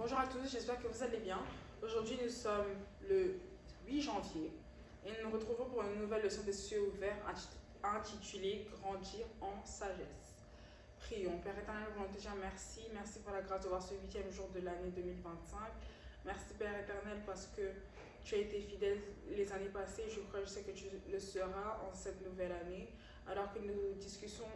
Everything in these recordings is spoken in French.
Bonjour à tous, j'espère que vous allez bien. Aujourd'hui, nous sommes le 8 janvier et nous nous retrouvons pour une nouvelle leçon des cieux ouverts intitulée Grandir en sagesse. Prions. Père éternel, nous voulons te dire merci. Merci pour la grâce de voir ce 8e jour de l'année 2025. Merci Père éternel parce que tu as été fidèle les années passées. Je sais que tu le seras en cette nouvelle année. Alors que nous discutons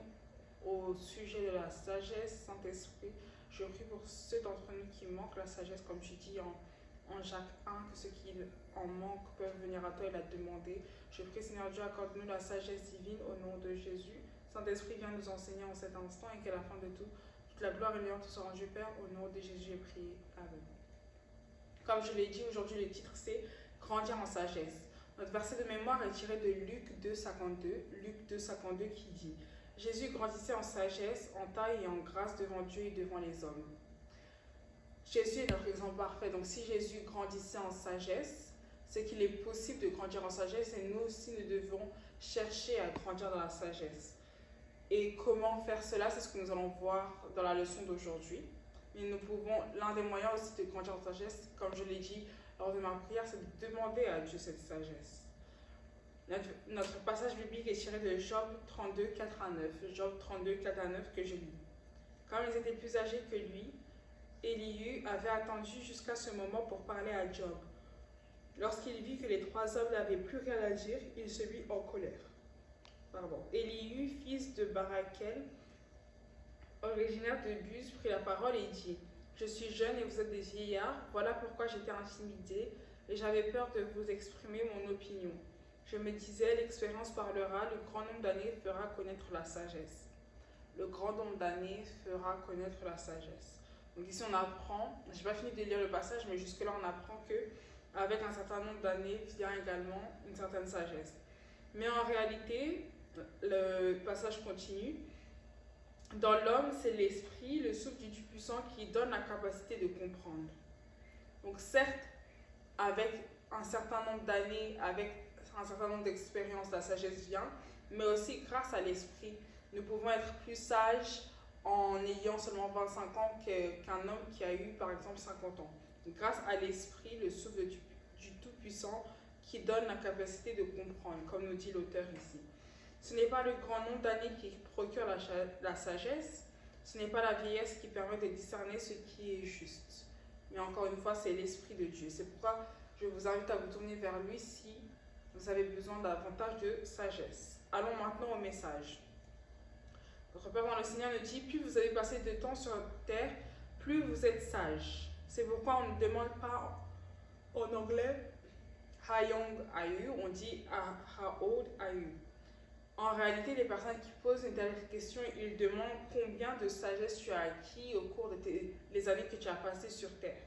au sujet de la sagesse, Saint-Esprit, je prie pour ceux d'entre nous qui manquent la sagesse, comme tu dis en Jacques 1, que ceux qui en manquent peuvent venir à toi et la demander. Je prie, Seigneur Dieu, accorde-nous la sagesse divine au nom de Jésus. Saint-Esprit, viens nous enseigner en cet instant et qu'à la fin de tout, toute la gloire et l'honneur te soit rendue, Père, au nom de Jésus, j'ai prié. Amen. Comme je l'ai dit, aujourd'hui, le titre, c'est Grandir en sagesse. Notre verset de mémoire est tiré de Luc 2,52. Luc 2,52 qui dit « Jésus grandissait en sagesse, en taille et en grâce devant Dieu et devant les hommes. » Jésus est notre exemple parfait. Donc si Jésus grandissait en sagesse, c'est qu'il est possible de grandir en sagesse et nous aussi, nous devons chercher à grandir dans la sagesse. Et comment faire cela, c'est ce que nous allons voir dans la leçon d'aujourd'hui. Mais nous pouvons, l'un des moyens aussi de grandir en sagesse, comme je l'ai dit lors de ma prière, c'est de demander à Dieu cette sagesse. Notre passage biblique est tiré de Job 32, 4 à 9. Job 32, 4 à 9 que je lis. Comme ils étaient plus âgés que lui, Élihu avait attendu jusqu'à ce moment pour parler à Job. Lorsqu'il vit que les trois hommes n'avaient plus rien à dire, il se mit en colère. Élihu, fils de Barakel, originaire de Buz, prit la parole et dit « Je suis jeune et vous êtes des vieillards, voilà pourquoi j'étais intimidé et j'avais peur de vous exprimer mon opinion. Je me disais, l'expérience parlera, le grand nombre d'années fera connaître la sagesse. » Le grand nombre d'années fera connaître la sagesse. Donc ici on apprend, je n'ai pas fini de lire le passage, mais jusque-là on apprend que avec un certain nombre d'années vient également une certaine sagesse. Mais en réalité, le passage continue. Dans l'homme, c'est l'esprit, le souffle du Tout-Puissant qui donne la capacité de comprendre. Donc certes, avec un certain nombre d'années, avec un certain nombre d'expériences, la sagesse vient, mais aussi grâce à l'esprit. Nous pouvons être plus sages en ayant seulement 25 ans qu'un homme qui a eu par exemple 50 ans. Donc, grâce à l'esprit, le souffle du Tout-Puissant qui donne la capacité de comprendre, comme nous dit l'auteur ici. Ce n'est pas le grand nombre d'années qui procure la sagesse, ce n'est pas la vieillesse qui permet de discerner ce qui est juste. Mais encore une fois, c'est l'Esprit de Dieu. C'est pourquoi je vous invite à vous tourner vers lui si vous avez besoin davantage de sagesse. Allons maintenant au message. Notre Père dans le Seigneur nous dit, plus vous avez passé de temps sur la terre, plus vous êtes sage. C'est pourquoi on ne demande pas en anglais « How young are you ?» on dit « How old are you ?» En réalité, les personnes qui posent une telle question, ils demandent combien de sagesse tu as acquis au cours des années que tu as passées sur terre.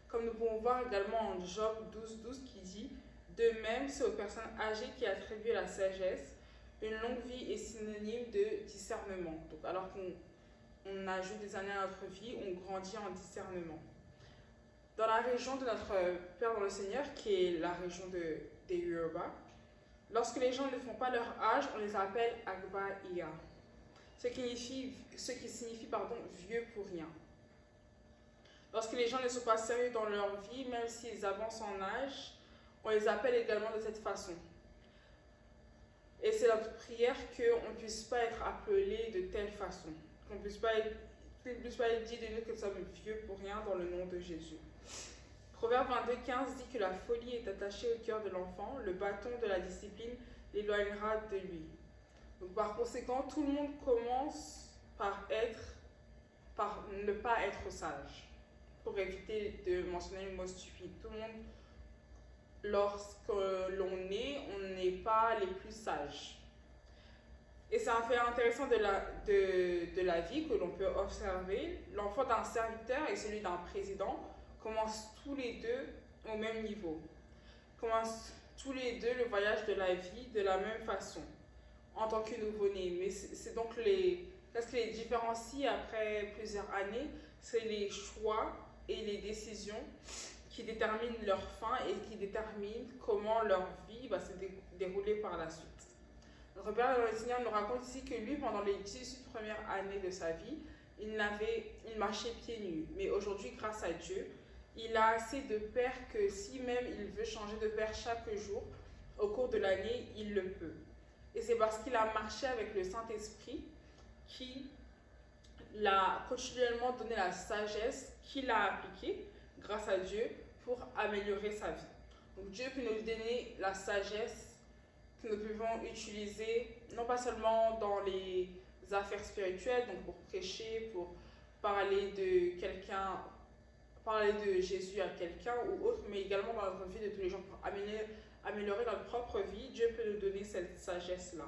Comme nous pouvons voir également en Job 12, 12 qui dit « De même, c'est aux personnes âgées qui attribuent la sagesse. Une longue vie est synonyme de discernement. » Donc, alors qu'on ajoute des années à notre vie, on grandit en discernement. Dans la région de notre Père dans le Seigneur, qui est la région des Yoruba, lorsque les gens ne font pas leur âge, on les appelle Agba Iya, ce qui signifie vieux pour rien. Lorsque les gens ne sont pas sérieux dans leur vie, même s'ils avancent en âge, on les appelle également de cette façon. Et c'est notre prière qu'on ne puisse pas être appelé de telle façon, qu'on ne puisse pas être dit de nous que nous sommes vieux pour rien dans le nom de Jésus. Proverbe 22,15 dit que la folie est attachée au cœur de l'enfant, le bâton de la discipline l'éloignera de lui. Donc, par conséquent, tout le monde commence par ne pas être sage, pour éviter de mentionner le mot stupide. Tout le monde, lorsque l'on est, on n'est pas les plus sages. Et c'est un fait intéressant de la vie que l'on peut observer. L'enfant d'un serviteur et celui d'un président commencent tous les deux au même niveau. Commencent tous les deux le voyage de la vie de la même façon, en tant que nouveau-né. Mais c'est donc qu'est-ce qui les différencie après plusieurs années, c'est les choix et les décisions qui déterminent leur fin et qui déterminent comment leur vie va se dérouler par la suite. Notre Père dans le Seigneur nous raconte ici que lui, pendant les 18 premières années de sa vie, il marchait pieds nus. Mais aujourd'hui, grâce à Dieu, il a assez de paires que si même il veut changer de paire chaque jour, au cours de l'année, il le peut. Et c'est parce qu'il a marché avec le Saint-Esprit qui l'a continuellement donné la sagesse qu'il a appliquée, grâce à Dieu, pour améliorer sa vie. Donc Dieu peut nous donner la sagesse que nous pouvons utiliser, non pas seulement dans les affaires spirituelles, donc pour prêcher, pour parler de quelqu'un, parler de Jésus à quelqu'un ou autre, mais également dans notre vie de tous les jours pour améliorer notre propre vie. Dieu peut nous donner cette sagesse-là.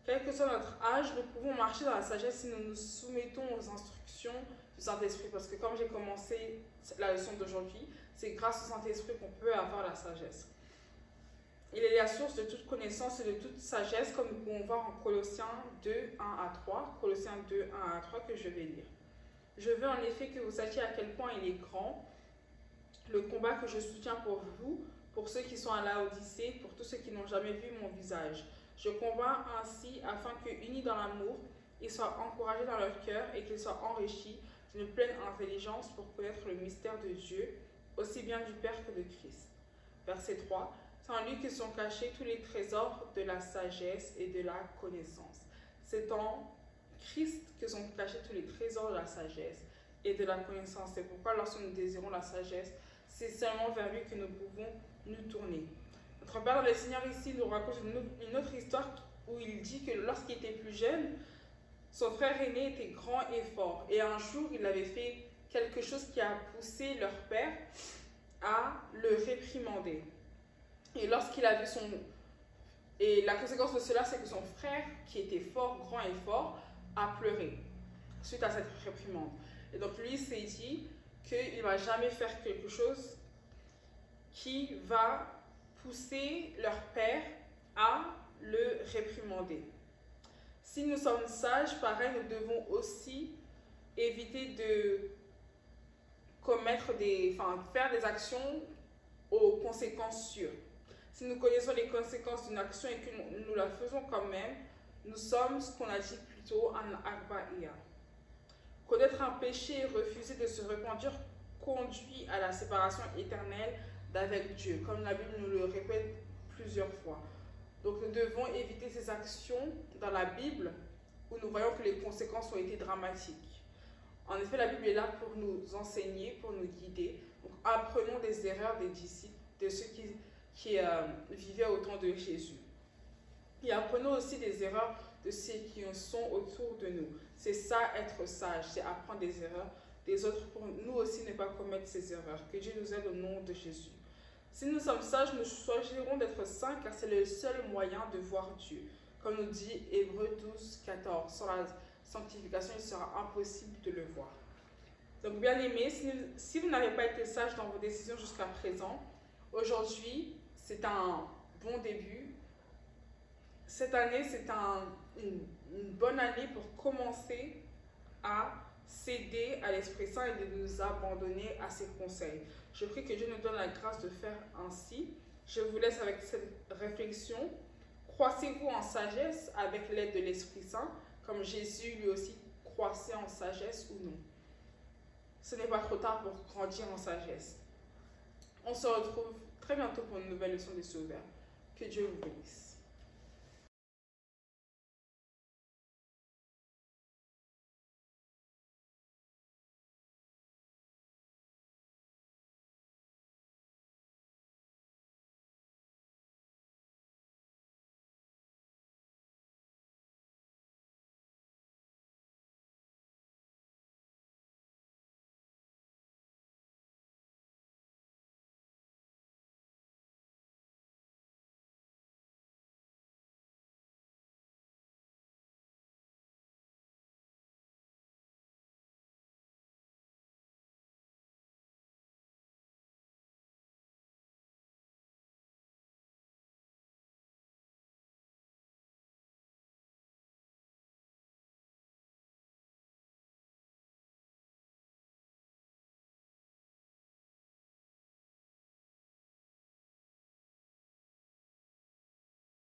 Quel que soit notre âge, nous pouvons marcher dans la sagesse si nous nous soumettons aux instructions du Saint-Esprit. Parce que comme j'ai commencé la leçon d'aujourd'hui, c'est grâce au Saint-Esprit qu'on peut avoir la sagesse. Il est la source de toute connaissance et de toute sagesse, comme nous pouvons voir en Colossiens 2, 1 à 3. Colossiens 2, 1 à 3 que je vais lire. Je veux en effet que vous sachiez à quel point il est grand le combat que je soutiens pour vous, pour ceux qui sont à Laodicée, pour tous ceux qui n'ont jamais vu mon visage. Je combats ainsi afin que, unis dans l'amour, ils soient encouragés dans leur cœur et qu'ils soient enrichis d'une pleine intelligence pour connaître le mystère de Dieu, aussi bien du Père que de Christ. Verset 3. C'est en lui que sont cachés tous les trésors de la sagesse et de la connaissance. C'est en Christ que sont cachés tous les trésors de la sagesse et de la connaissance. C'est pourquoi lorsque nous désirons la sagesse, c'est seulement vers lui que nous pouvons nous tourner. Notre Père le Seigneur ici nous raconte une autre histoire où il dit que lorsqu'il était plus jeune, son frère aîné était grand et fort. Et un jour, il avait fait quelque chose qui a poussé leur père à le réprimander. Et lorsqu'il a vu Et la conséquence de cela, c'est que son frère, qui était fort, grand et fort, a pleuré suite à cette réprimande. Et donc lui s'est dit qu'il ne va jamais faire quelque chose qui va pousser leur père à le réprimander. Si nous sommes sages, pareil, nous devons aussi éviter de faire des actions aux conséquences sûres. Si nous connaissons les conséquences d'une action et que nous la faisons quand même, nous sommes ce qu'on a dit plus tôt en Arba'ia. Connaître un péché et refuser de se repentir conduit à la séparation éternelle d'avec Dieu, comme la Bible nous le répète plusieurs fois. Donc nous devons éviter ces actions dans la Bible où nous voyons que les conséquences ont été dramatiques. En effet, la Bible est là pour nous enseigner, pour nous guider. Donc apprenons des erreurs des disciples, de ceux qui vivaient au temps de Jésus. Et apprenons aussi des erreurs de ceux qui sont autour de nous. C'est ça, être sage, c'est apprendre des erreurs des autres pour nous aussi ne pas commettre ces erreurs. Que Dieu nous aide au nom de Jésus. Si nous sommes sages, nous choisirons d'être saints car c'est le seul moyen de voir Dieu. Comme nous dit Hébreux 12, 14, sans la sanctification, il sera impossible de le voir. Donc bien aimés, si vous n'avez pas été sage dans vos décisions jusqu'à présent, aujourd'hui, c'est un bon début. Cette année, c'est une bonne année pour commencer à céder à l'Esprit Saint et de nous abandonner à ses conseils. Je prie que Dieu nous donne la grâce de faire ainsi. Je vous laisse avec cette réflexion. Croissez-vous en sagesse avec l'aide de l'Esprit Saint, comme Jésus lui aussi croissait en sagesse ou non? Ce n'est pas trop tard pour grandir en sagesse. On se retrouve très bientôt pour une nouvelle leçon des Sauveurs. Que Dieu vous bénisse.